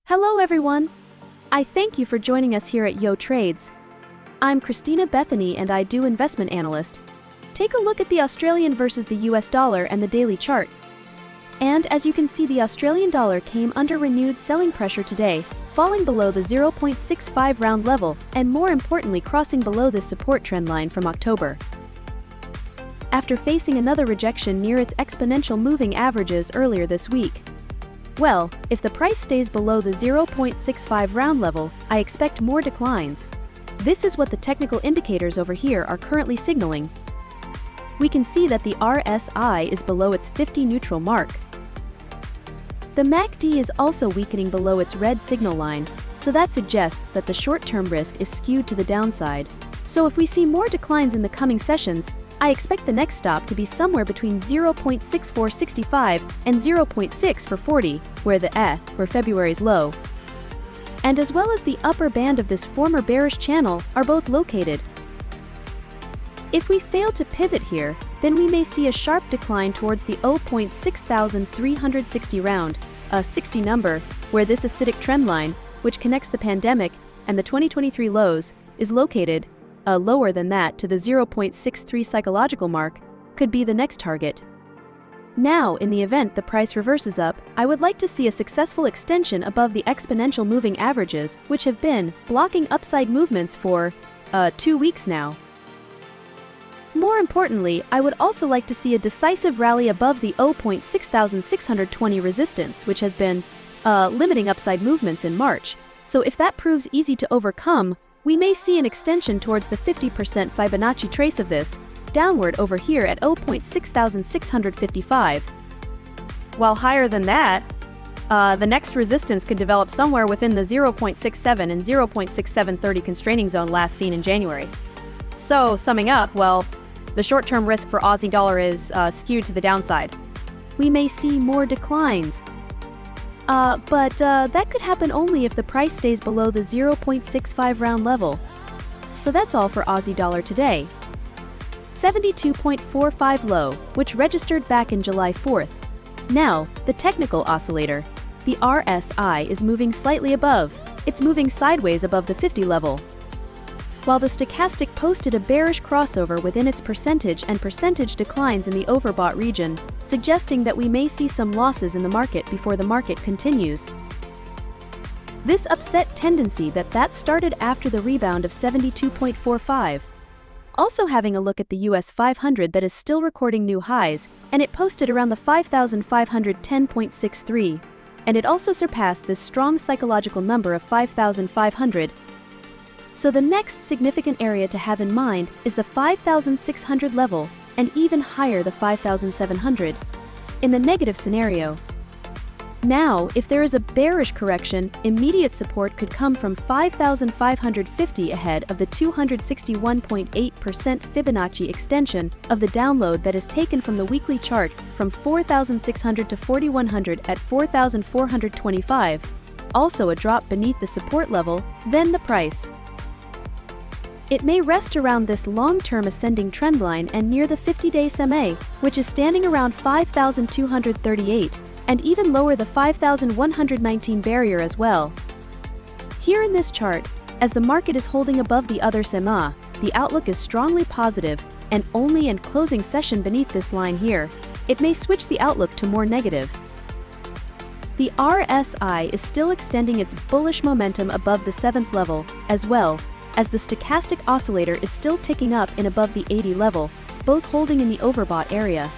Hello everyone! I thank you for joining us here at Yo Trades. I'm Christina Bethany and I do investment analyst. Take a look at the Australian versus the US dollar and the daily chart. And as you can see, the Australian dollar came under renewed selling pressure today, falling below the 0.65 round level and more importantly crossing below this support trend line from October. After facing another rejection near its exponential moving averages earlier this week. Well, if the price stays below the 0.65 round level, I expect more declines. This is what the technical indicators over here are currently signaling. We can see that the RSI is below its 50 neutral mark. The MACD is also weakening below its red signal line, so that suggests that the short-term risk is skewed to the downside. So if we see more declines in the coming sessions, I expect the next stop to be somewhere between 0.6465 and 0.6 for 40, where the for February's low, and as well as the upper band of this former bearish channel are both located. If we fail to pivot here, then we may see a sharp decline towards the 0.6360 round, a 60 number, where this acidic trend line, which connects the pandemic and the 2023 lows, is located. Lower than that to the 0.63 psychological mark, could be the next target. Now, in the event the price reverses up, I would like to see a successful extension above the exponential moving averages, which have been blocking upside movements for 2 weeks now. More importantly, I would also like to see a decisive rally above the 0.6620 resistance, which has been limiting upside movements in March. So if that proves easy to overcome, we may see an extension towards the 50% Fibonacci trace of this, downward over here at 0.6655. While higher than that, the next resistance could develop somewhere within the 0.67 and 0.6730 constraining zone last seen in January. So, summing up, well, the short-term risk for Aussie dollar is skewed to the downside. We may see more declines. But that could happen only if the price stays below the 0.65 round level. So that's all for Aussie dollar today. 72.45 low, which registered back in July 4th. Now, the technical oscillator. The RSI is moving slightly above. It's moving sideways above the 50 level. While the stochastic posted a bearish crossover within its percentage and percentage declines in the overbought region, suggesting that we may see some losses in the market before the market continues. This upset tendency that started after the rebound of 72.45. Also having a look at the US 500 that is still recording new highs, and it posted around the 5,510.63, and it also surpassed this strong psychological number of 5,500. So the next significant area to have in mind is the 5,600 level, and even higher the 5,700, in the negative scenario. Now, if there is a bearish correction, immediate support could come from 5,550 ahead of the 261.8% Fibonacci extension of the download that is taken from the weekly chart from 4,600 to 4,100 at 4,425. Also a drop beneath the support level, then the price. It may rest around this long-term ascending trend line and near the 50-day SMA, which is standing around 5,238, and even lower the 5,119 barrier as well. Here in this chart, as the market is holding above the other SMA, the outlook is strongly positive, and only in closing session beneath this line here, it may switch the outlook to more negative. The RSI is still extending its bullish momentum above the 7th level, as well as the stochastic oscillator is still ticking up in above the 80 level, both holding in the overbought area.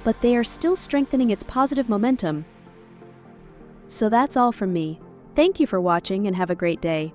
But they are still strengthening its positive momentum. So that's all from me. Thank you for watching and have a great day.